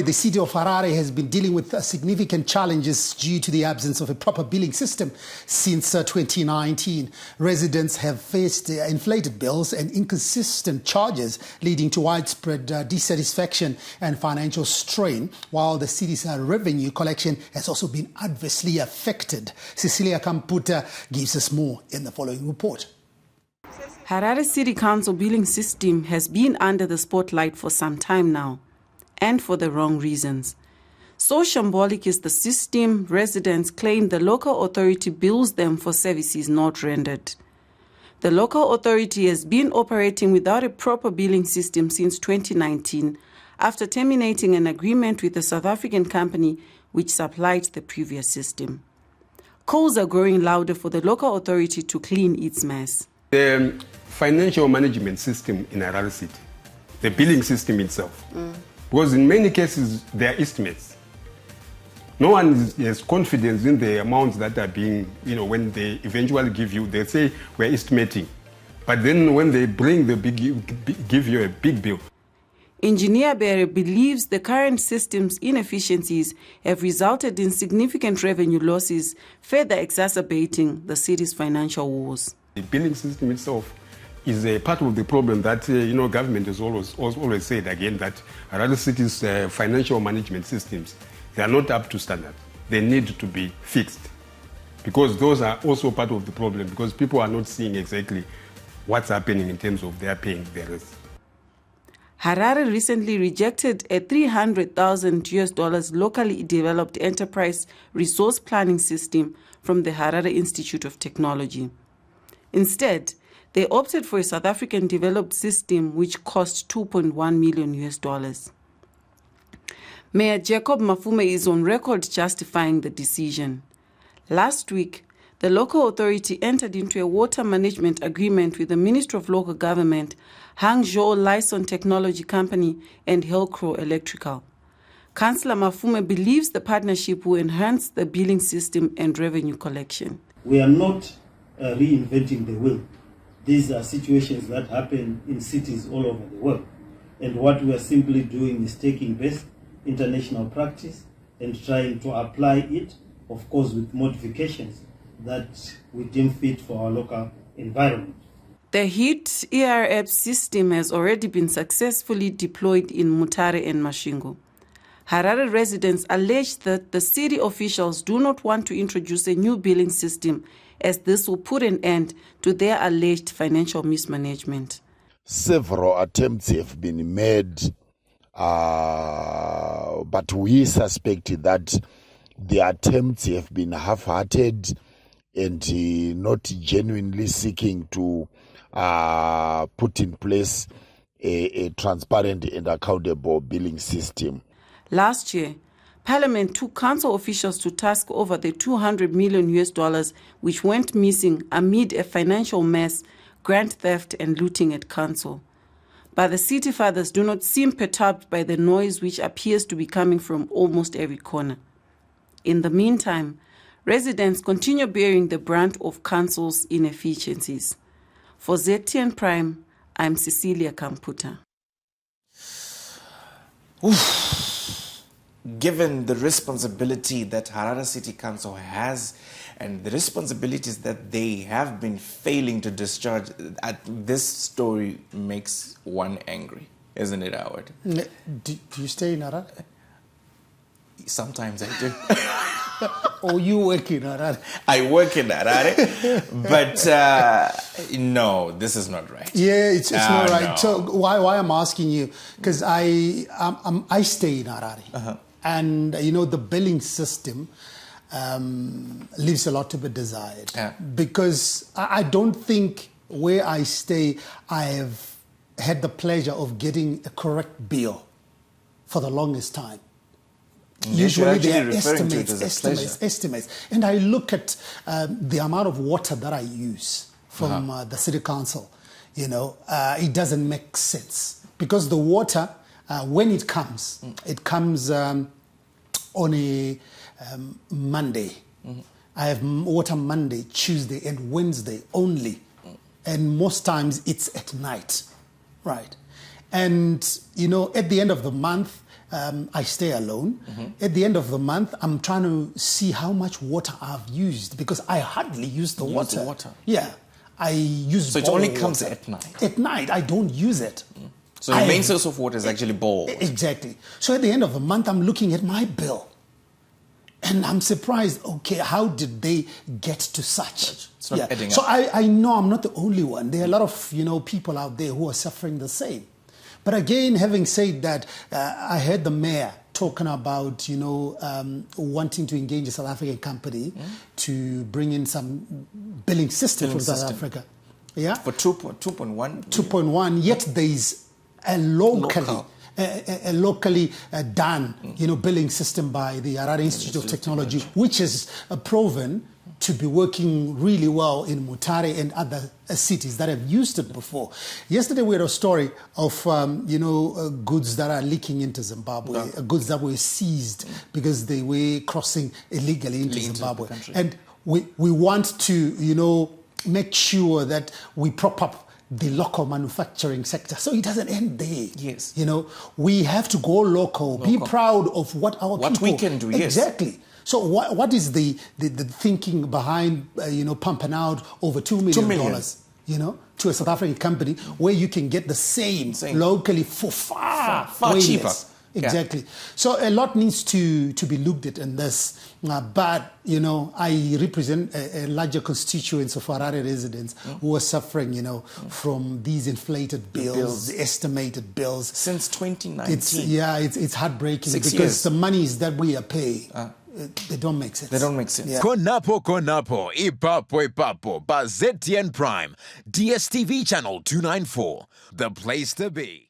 the city of Harare has been dealing with significant challenges due to the absence of a proper billing system since 2019. Residents have faced inflated bills and inconsistent charges, leading to widespread dissatisfaction and financial strain, while the city's revenue collection has also been adversely affected. Cecilia Kamputa gives us more in the following report. Harare City Council billing system has been under the spotlight for some time now, and for the wrong reasons. So shambolic is the system, residents claim the local authority bills them for services not rendered. The local authority has been operating without a proper billing system since 2019, after terminating an agreement with a South African company which supplied the previous system. Calls are growing louder for the local authority to clean its mess. The financial management system in Harare City, the billing system itself, because in many cases they are estimates. No one has confidence in the amounts that are being, when they eventually give you, they say we're estimating. But then when they bring the give you a big bill. Engineer Bere believes the current system's inefficiencies have resulted in significant revenue losses, further exacerbating the city's financial woes. The billing system itself is a part of the problem that government has always said again that Harare City's financial management systems, they are not up to standard. They need to be fixed, because those are also part of the problem, because people are not seeing exactly what's happening in terms of their paying their rest. Harare recently rejected a $300,000 locally developed enterprise resource planning system from the Harare Institute of Technology. Instead, they opted for a South African developed system which cost $2.1 million. Mayor Jacob Mafume is on record justifying the decision. Last week, the local authority entered into a water management agreement with the Ministry of Local Government, Hangzhou Lyson Technology Company, and Hillcrow Electrical. Councillor Mafume believes the partnership will enhance the billing system and revenue collection. We are not reinventing the wheel. These are situations that happen in cities all over the world. And what we are simply doing is taking best international practice and trying to apply it, of course, with modifications that we deem fit for our local environment. The HIT HRS system has already been successfully deployed in Mutare and Masvingo. Harare residents allege that the city officials do not want to introduce a new billing system, as this will put an end to their alleged financial mismanagement. Several attempts have been made, but we suspect that the attempts have been half-hearted and not genuinely seeking to put in place a transparent and accountable billing system. Last year, Parliament took council officials to task over the $200 million which went missing amid a financial mess, grant theft and looting at council. But the city fathers do not seem perturbed by the noise which appears to be coming from almost every corner. In the meantime, residents continue bearing the brunt of council's inefficiencies. For ZTN Prime, I'm Cecilia Kamputa. Given the responsibility that Harare City Council has and the responsibilities that they have been failing to discharge, this story makes one angry, isn't it, Howard? Do you stay in Harare? Sometimes I do. Or you work in Harare? I work in Harare, but no, this is not right. Yeah, it's not right. No. So why I'm asking you, because I stay in Harare, and the billing system leaves a lot to be desired. Yeah. Because I don't think where I stay I have had the pleasure of getting a correct bill for the longest time. Usually there are estimates. And I look at the amount of water that I use from the city council. It doesn't make sense. Because the water, when it comes on a Monday. I have water Monday, Tuesday, and Wednesday only. And most times it's at night, right? And, at the end of the month, I stay alone. At the end of the month, I'm trying to see how much water I've used because I hardly use the water. Yeah, I use. So it only comes at night. At night, I don't use it. So the main source of water is actually bore water. Exactly. So at the end of the month, I'm looking at my bill. And I'm surprised, okay, how did they get to such? It's not adding So up. I know I'm not the only one. There are a lot of, people out there who are suffering the same. But again, having said that, I heard the mayor talking about, wanting to engage a South African company to bring in some billing system from South Africa. Yeah? For 2.1? 2.1, yet there is a locally done, billing system by the Harare Institute of Technology, which is proven to be working really well in Mutare and other cities that have used it before. Yesterday we had a story of, goods that are leaking into Zimbabwe, goods that were seized because they were crossing illegally into Zimbabwe. And we want to, make sure that we prop up the local manufacturing sector. So it doesn't end there. Yes. We have to go local, be proud of what our what people... we can do, yes. Exactly. So what is the thinking behind, pumping out over $2 million, to a South African company where you can get the same. Locally for far cheaper. Less. Exactly. Yeah. So a lot needs to be looked at in this. But, I represent a larger constituency of Harare residents who are suffering, from these inflated bills, the estimated bills. Since 2019. It's heartbreaking 6 because years. the monies that we are paying, they don't make sense. They don't make sense. Yeah. Konapo, ipapo, ba ZTN Prime, DSTV channel 294, the place to be.